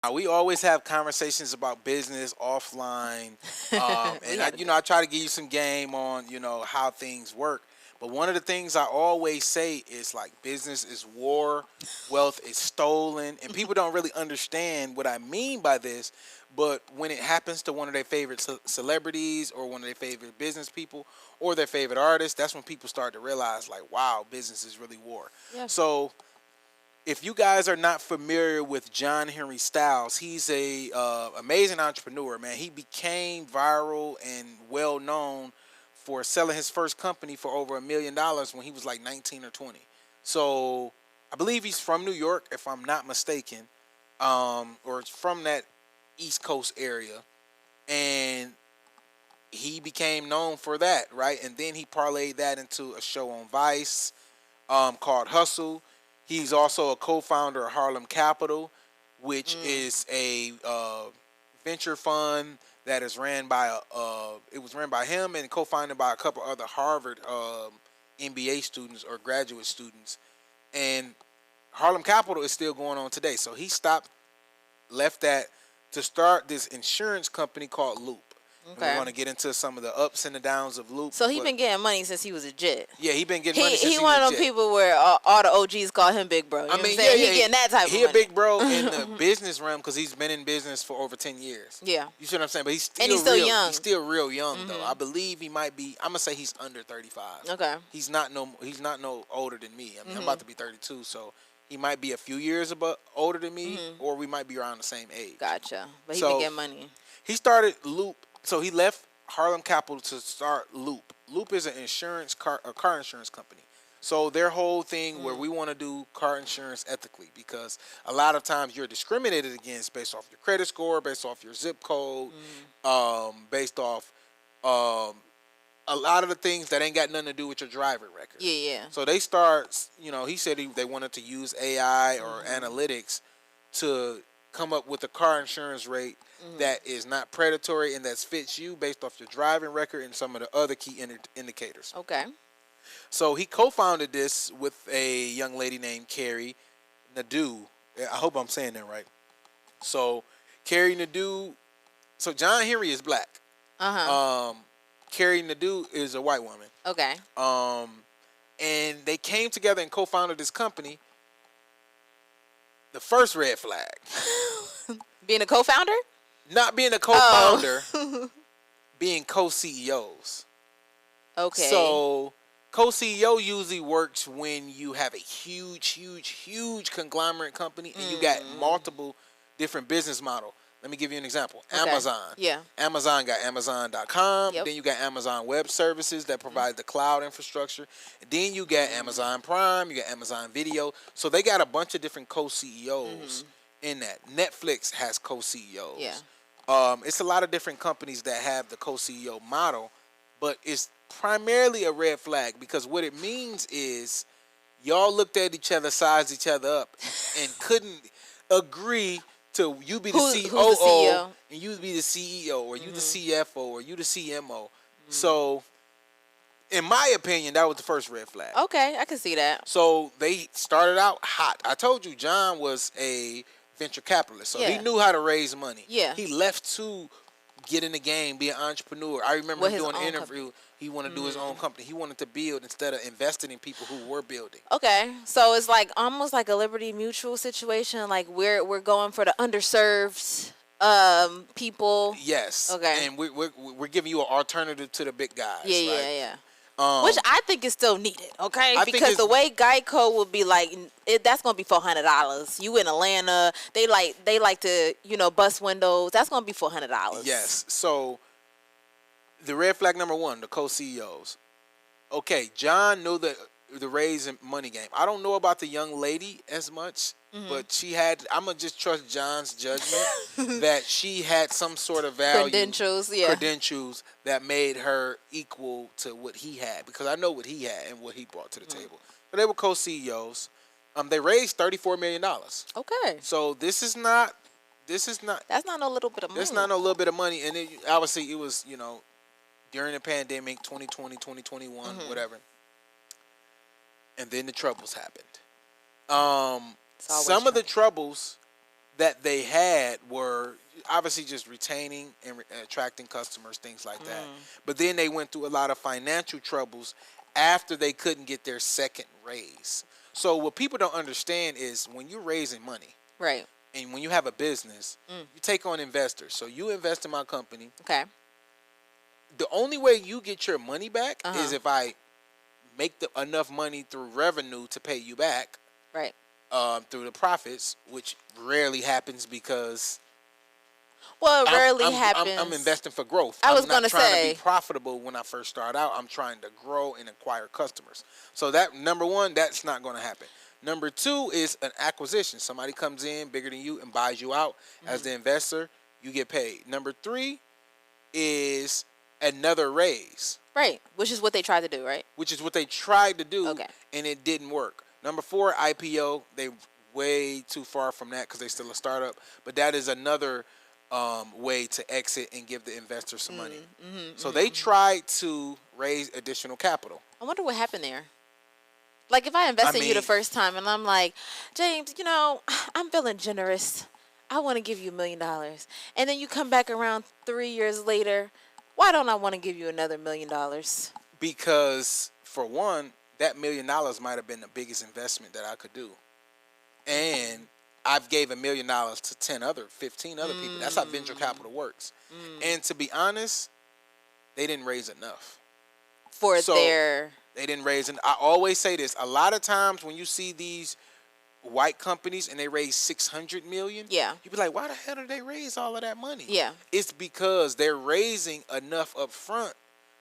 We always have conversations about business offline, and I try to give you some game on how things work. But one of the things I always say is like business is war, wealth is stolen, and people don't really understand what I mean by this. But when it happens to one of their favorite celebrities or one of their favorite business people or their favorite artists, that's when people start to realize like, wow, business is really war. Yeah. So if you guys are not familiar with John Henry Styles, he's a amazing entrepreneur, man. He became viral and well known for selling his first company for over $1 million when he was like 19 or 20. So I believe he's from New York, if I'm not mistaken, or from that East Coast area, and he became known for that, right? And then he parlayed that into a show on Vice called Hustle. He's also a co-founder of Harlem Capital, which is a venture fund that is ran by it was ran by him and co-founded by a couple other Harvard MBA students or graduate students. And Harlem Capital is still going on today. So he left that to start this insurance company called Loop. Okay. We're going to get into some of the ups and the downs of Loop. So he been getting money since he was a jet. Yeah, he been getting money since he was a jet. He one of them people where all the OGs call him Big Bro. You know what I'm saying? He getting that type of money. He a big bro in the business realm because he's been in business for over 10 years. Yeah. You see what I'm saying? But he's still young. He's still real young though. I believe he might be. I'm gonna say he's under 35. Okay. He's not no older than me. I mean, I'm about to be 32, so he might be a few years older than me, or we might be around the same age. Gotcha. But he been getting money. He started Loop. So he left Harlem Capital to start Loop. Loop is an car insurance company. So their whole thing where we want to do car insurance ethically, because a lot of times you're discriminated against based off your credit score, based off your zip code, based off a lot of the things that ain't got nothing to do with your driving record. Yeah. So they start, he said they wanted to use AI or analytics to come up with a car insurance rate that is not predatory and that fits you based off your driving record and some of the other key indicators. Okay. So he co-founded this with a young lady named Carey Nadeau. I hope I'm saying that right. So Carey Nadeau. So John Henry is black. Carey Nadeau is a white woman. Okay. And they came together and co-founded this company. The first red flag. Being a co-founder? Not being a co-founder, being co-CEOs. Okay. So co-CEO usually works when you have a huge conglomerate company and you got multiple different business models. Let me give you an example. Okay. Amazon. Yeah. Amazon got Amazon.com. Yep. Then you got Amazon Web Services that provide the cloud infrastructure. And then you got Amazon Prime. You got Amazon Video. So they got a bunch of different co-CEOs in that. Netflix has co-CEOs. Yeah. It's a lot of different companies that have the co-CEO model, but it's primarily a red flag because what it means is y'all looked at each other, sized each other up, and couldn't agree to you be the COO and you be the CEO or you the CFO or you the CMO. So, in my opinion, that was the first red flag. Okay, I can see that. So they started out hot. I told you John was a venture capitalist, so he knew how to raise money. Yeah. He left to get in the game, be an entrepreneur. I remember him doing an interview. Company. He wanted to do his own company. He wanted to build instead of investing in people who were building. Okay, so it's like almost like a Liberty Mutual situation. Like we're going for the underserved people. Yes. Okay. And we're giving you an alternative to the big guys. Yeah, right? yeah. Which I think is still needed, okay? Because the way Geico would be like, that's gonna be $400. You in Atlanta, they like to bust windows. That's gonna be $400. Yes. So the red flag number one, the co-CEOs. Okay, John knew the raising money game. I don't know about the young lady as much, but I'm gonna just trust John's judgment that she had some sort of value, credentials that made her equal to what he had, because I know what he had and what he brought to the table. But they were co-CEOs. They raised $34 million. Okay. So this is not. That's not no little bit of money. That's not no little bit of money, and obviously it was during the pandemic, 2020, 2021, whatever. And then the troubles happened. Some of the troubles that they had were obviously just retaining and attracting customers, things like that. But then they went through a lot of financial troubles after they couldn't get their second raise. So what people don't understand is when you're raising money, right, and when you have a business, you take on investors. So you invest in my company. Okay. The only way you get your money back is if I make enough money through revenue to pay you back. Right. Through the profits, which rarely happens because it rarely happens. I'm investing for growth. I was going to say, trying to be profitable when I first start out. I'm trying to grow and acquire customers. So that, number one, that's not going to happen. Number two is an acquisition. Somebody comes in bigger than you and buys you out. As the investor, you get paid. Number three is another raise. Right, which is what they tried to do, right? Which is what they tried to do, Okay. And it didn't work. Number four, IPO. They way too far from that because they're still a startup. But that is another way to exit and give the investor some money. So they tried to raise additional capital. I wonder what happened there. Like if I invest in you the first time and I'm like, James, I'm feeling generous. I want to give you $1 million. And then you come back around 3 years later. Why don't I want to give you another $1 million? Because for one, that $1 million might have been the biggest investment that I could do. And I've gave $1 million to 15 other people. That's how venture capital works. And to be honest, they didn't raise enough. They didn't raise, and I always say this, a lot of times when you see these white companies and they raise $600 million, you be like, why the hell did they raise all of that money? It's because they're raising enough up front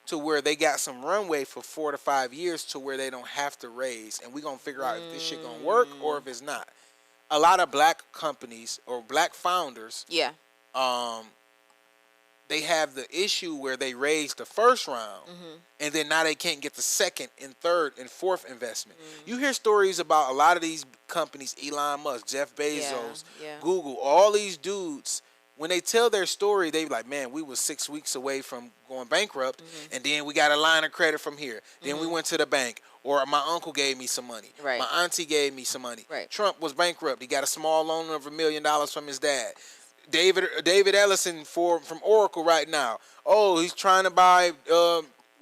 to where they got some runway for 4 to 5 years to where they don't have to raise, and we're gonna figure out if this shit gonna work or if it's not. A lot of black companies or black founders, they have the issue where they raised the first round and then now they can't get the second and third and fourth investment. You hear stories about a lot of these companies, Elon Musk, Jeff Bezos, Google, all these dudes, when they tell their story, they be like, man, we was 6 weeks away from going bankrupt, and then we got a line of credit from here. Then we went to the bank, or my uncle gave me some money. My auntie gave me some money. Trump was bankrupt. He got a small loan of $1 million from his dad. David Ellison from Oracle right now. Oh, he's trying to buy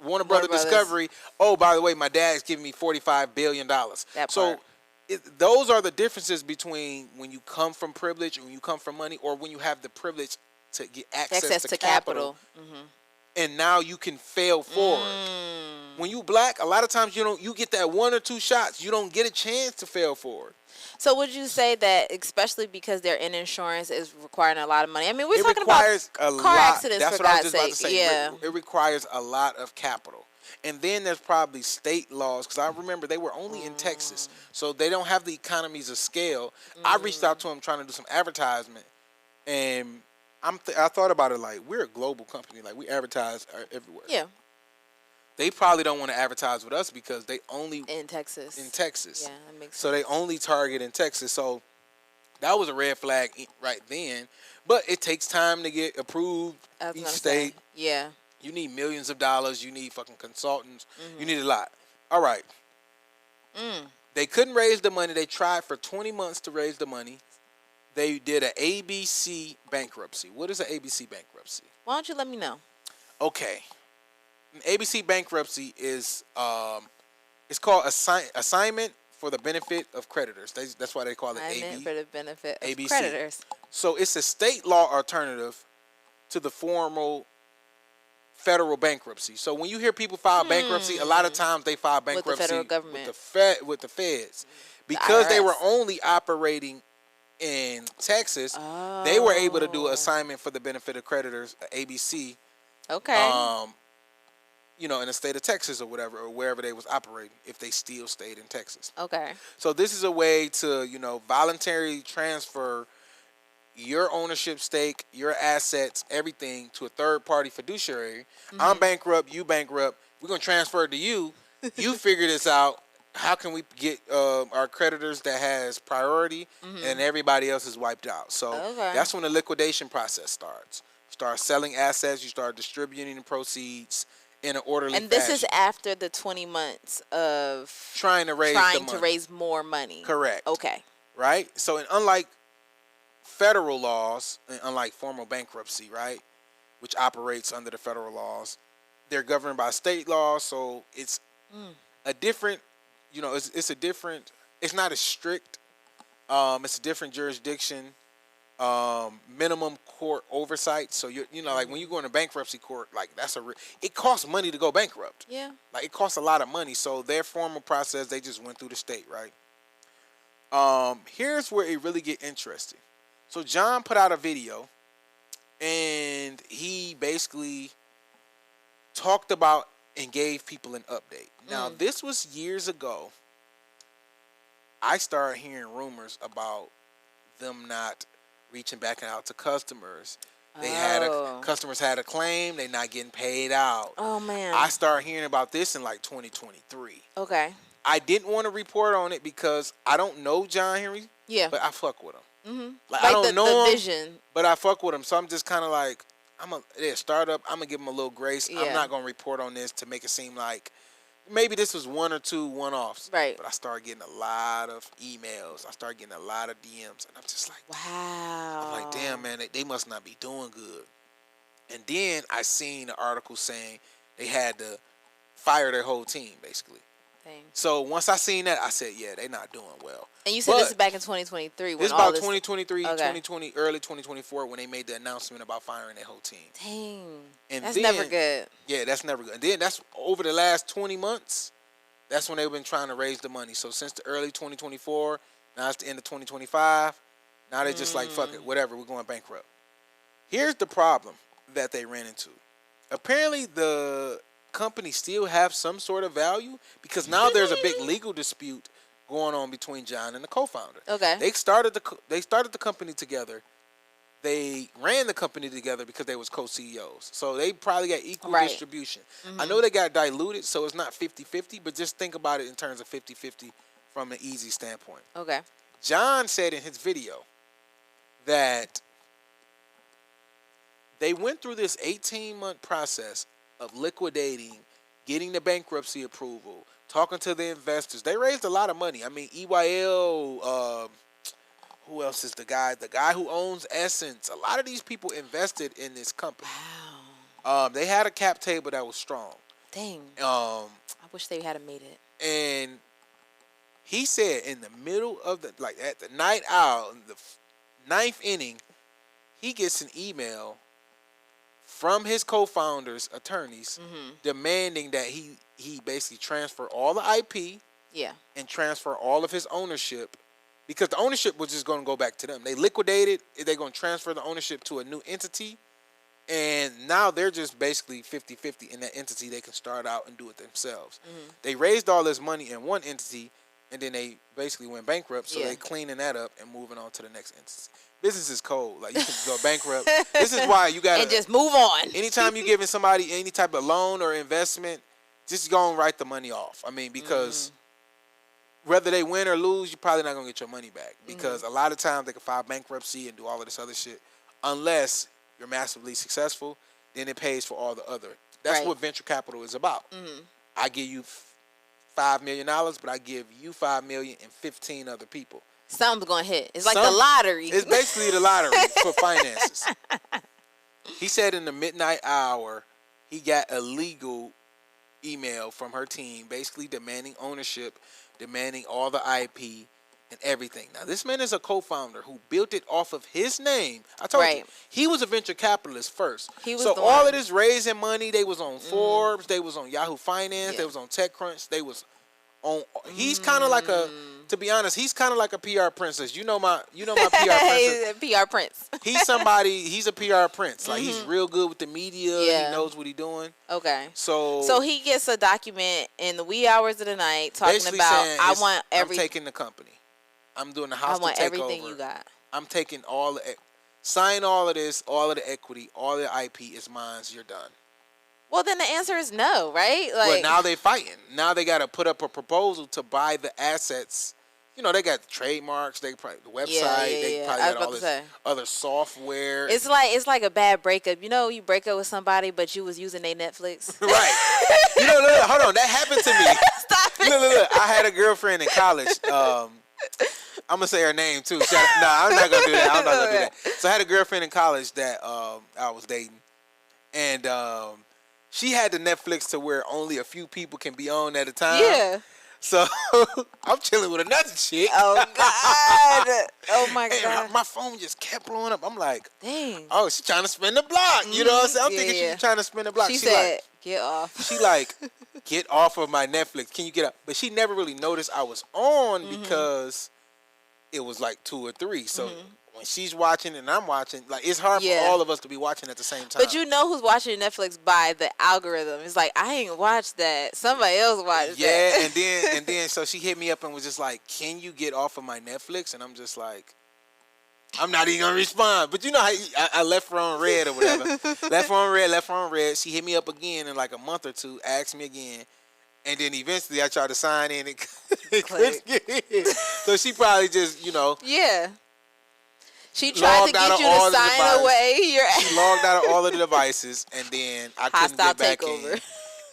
Warner Brothers Discovery. Oh, by the way, my dad's giving me $45 billion. Those are the differences between when you come from privilege and when you come from money, or when you have the privilege to get access to capital. And now you can fail forward. When you black, a lot of times you get that 1 or 2 shots. You don't get a chance to fail forward. So would you say that, especially because they're in insurance, is requiring a lot of money? I mean, we're talking about car accidents, for God's sake. It requires a lot of capital. And then there's probably state laws, because I remember they were only in Texas, so they don't have the economies of scale. I reached out to them trying to do some advertisement, and I thought about it like, we're a global company, like we advertise everywhere. They probably don't want to advertise with us because they only in Texas. Yeah, that makes sense. So they only target in Texas. So that was a red flag right then. But it takes time to get approved each state. You need millions of dollars. You need fucking consultants. You need a lot. All right. They couldn't raise the money. They tried for 20 months to raise the money. They did an ABC bankruptcy. What is an ABC bankruptcy? Why don't you let me know? Okay. An ABC bankruptcy is it's called assignment for the benefit of creditors. That's why they call it AB. For the benefit of ABC. creditors. So it's a state law alternative to the formal federal bankruptcy. So when you hear people file bankruptcy, a lot of times they file bankruptcy with the federal government, with the feds, because they were only operating in Texas. They were able to do an assignment for the benefit of creditors, ABC. In the state of Texas or whatever, or wherever they was operating, if they still stayed in Texas. So this is a way to, voluntarily transfer your ownership stake, your assets, everything to a third-party fiduciary. I'm bankrupt, you bankrupt. We're going to transfer it to you. You figure this out. How can we get our creditors that has priority and everybody else is wiped out? So that's when the liquidation process starts. You start selling assets. You start distributing the proceeds in an orderly fashion. And this is after the 20 months of trying to raise more money. Correct. Right? So unlike federal laws, unlike formal bankruptcy, right, which operates under the federal laws, they're governed by state laws. So it's a different, it's a different. It's not as strict. It's a different jurisdiction. Minimum court oversight. So like when you go into bankruptcy court, like it costs money to go bankrupt. Yeah. Like it costs a lot of money. So their formal process, they just went through the state, right? Here's where it really get interesting. So John put out a video, and he basically talked about and gave people an update. Now this was years ago. I started hearing rumors about them not reaching back out to customers. Customers had a claim, they not getting paid out. Oh man. I started hearing about this in like 2023. Okay. I didn't want to report on it because I don't know John Henry. Yeah. But I fuck with him. Mm-hmm. Like I don't know him, vision. but I fuck with him. So I'm just kind of like, they're a startup. I'm gonna give him a little grace. Yeah. I'm not gonna report on this to make it seem like maybe this was one or two one-offs. Right. But I started getting a lot of emails. I started getting a lot of DMs. And I'm just like, wow. I'm like, damn, man, they must not be doing good. And then I seen an article saying they had to fire their whole team, basically. Dang. So once I seen that, I said, yeah, they not doing well. And you said this is back in 2023. This is about 2023, 2020, early 2024 when they made the announcement about firing their whole team. Dang. And that's then, never good. Yeah, that's never good. And then that's over the last 20 months, that's when they've been trying to raise the money. So since the early 2024, now it's the end of 2025, now they're just like, fuck it, whatever, we're going bankrupt. Here's the problem that they ran into. Apparently the company still have some sort of value because now there's a big legal dispute going on between John and the co-founder. Okay. They started the company together. They ran the company together because they was co-CEOs. So they probably got equal distribution. I know they got diluted, so it's not 50-50, but just think about it in terms of 50-50 from an easy standpoint. Okay. John said in his video that they went through this 18-month process of liquidating, getting the bankruptcy approval, talking to the investors. They raised a lot of money. I mean, EYL, who else is the guy? The guy who owns Essence. A lot of these people invested in this company. Wow. They had a cap table that was strong. Dang. I wish they had made it. And he said in the middle of at the night owl, in the ninth inning, he gets an email from his co-founders' attorneys demanding that he basically transfer all the IP and transfer all of his ownership, because the ownership was just going to go back to them. They liquidated. They're going to transfer the ownership to a new entity, and now they're just basically 50-50 in that entity. They can start out and do it themselves. They raised all this money in one entity, and then they basically went bankrupt, so they cleaning that up and moving on to the next entity. Business is cold. Like, you can go bankrupt. This is why you got to... And just move on. Anytime you're giving somebody any type of loan or investment, just go and write the money off. I mean, because whether they win or lose, you're probably not going to get your money back. Because a lot of times they can file bankruptcy and do all of this other shit. Unless you're massively successful, then it pays for all the other. That's what venture capital is about. I give you $5 million, but I give you $5 million and 15 other people. Something's going to hit. It's like the lottery. It's basically the lottery for finances. He said in the midnight hour, he got a legal email from her team basically demanding ownership, demanding all the IP and everything. Now, this man is a co-founder who built it off of his name. I told you, he was a venture capitalist first. So all of this raising money, they was on Forbes, they was on Yahoo Finance, they was on TechCrunch, they was on... He's kind of like to be honest, he's kind of like a PR princess. You know my PR princess. PR prince. He's a PR prince. Like, he's real good with the media. He knows what he's doing. Okay. So he gets a document in the wee hours of the night talking about, I want everything. I'm taking the company. I'm doing the hostile takeover. I want everything you got. I'm taking all the... Sign all of this, all of the equity, all the IP is mine. You're done. Well, then the answer is no, right? Like, well, now they fighting. Now they got to put up a proposal to buy the assets. You know, they got trademarks. They probably the website. They probably got all this other software. It's like a bad breakup. You know, you break up with somebody, but you was using their Netflix. Right. Look, hold on. That happened to me. Stop it. Look. I had a girlfriend in college. I'm gonna say her name too. I'm not gonna do that. I'm not gonna do that. So I had a girlfriend in college that I was dating, and she had the Netflix to where only a few people can be on at a time. Yeah. So I'm chilling with another chick. Oh God. Oh my God. And my phone just kept blowing up. I'm like, dang. Oh, she's trying to spin the block. You know what I'm saying? I'm thinking she's trying to spin the block. She said, like, get off. She like, get off of my Netflix. Can you get up? But she never really noticed I was on because it was like 2 or 3. So when she's watching and I'm watching, like it's hard for all of us to be watching at the same time. But you know who's watching Netflix by the algorithm. It's like, I ain't watched that. Somebody else watched that. Yeah, and then so she hit me up and was just like, can you get off of my Netflix? And I'm just like, I'm not even gonna respond. But you know how I left her on red or whatever. left her on red. She hit me up again in like a month or two, asked me again. And then eventually I tried to sign in and couldn't get in. So she probably just, Yeah. She tried to get you to sign away. She logged out of all of the devices, and then I couldn't get back in.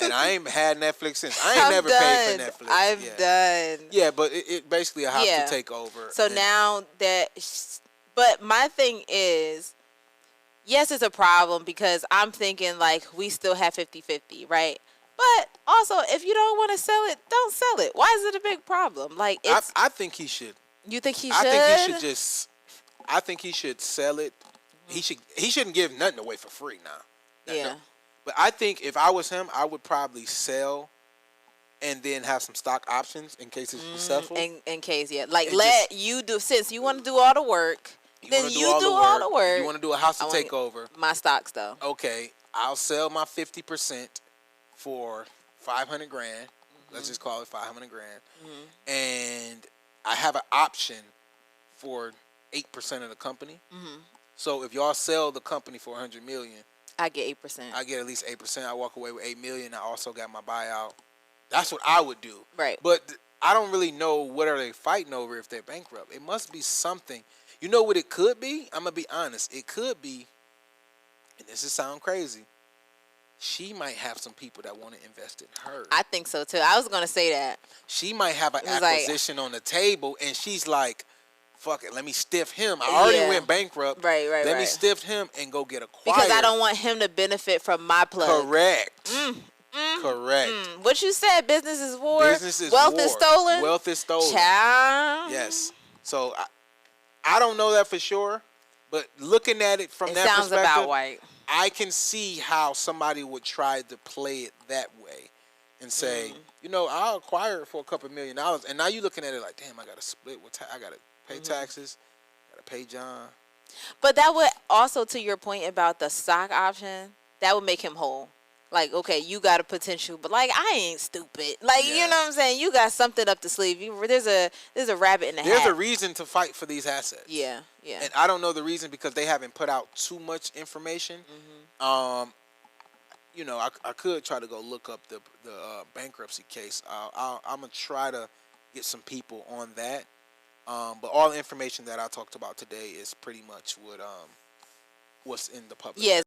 And I ain't had Netflix since. I ain't never paid for Netflix. I'm done. Yeah, but it basically a have to take over. So now that... But my thing is, yes, it's a problem because I'm thinking like we still have 50-50, right? But also, if you don't want to sell it, don't sell it. Why is it a big problem? Like I think he should. You think he should? I think he should sell it. He shouldn't give nothing away for free now. Yeah. But I think if I was him, I would probably sell and then have some stock options in case it's successful. In case, like let you do, since you want to do all the work. Then you do all the work. You want to do a house to takeover. My stocks, though. Okay, I'll sell my 50% for $500,000. Let's just call it $500,000. And I have an option for 8% of the company. So if y'all sell the company for $100 million, I get 8%. I get at least 8%. I walk away with $8 million. I also got my buyout. That's what I would do. Right. But I don't really know what are they fighting over if they're bankrupt. It must be something. You know what it could be? I'm going to be honest. It could be, and this is sound crazy, she might have some people that want to invest in her. I think so, too. I was going to say that. She might have an acquisition on the table, and she's like, fuck it, let me stiff him. I already went bankrupt. Right. Let me stiff him and go get acquired. Because I don't want him to benefit from my plug. Correct. Correct. What you said, business is war. Business is Wealth war. is stolen. Wealth is stolen. Child. Yes. So I don't know that for sure, but looking at it from that perspective, sounds about right. I can see how somebody would try to play it that way and say, I'll acquire it for a couple $1 million, and now you're looking at it like, damn, I got to split with I got to pay taxes, got to pay John. But that would also, to your point about the stock option, that would make him whole. Like, okay, you got a potential, but like I ain't stupid. Like, you know what I'm saying? You got something up the sleeve. There's a rabbit in the hat. There's a reason to fight for these assets. Yeah. And I don't know the reason because they haven't put out too much information. I could try to go look up the bankruptcy case. I'm gonna try to get some people on that. But all the information that I talked about today is pretty much what's in the public. Yes.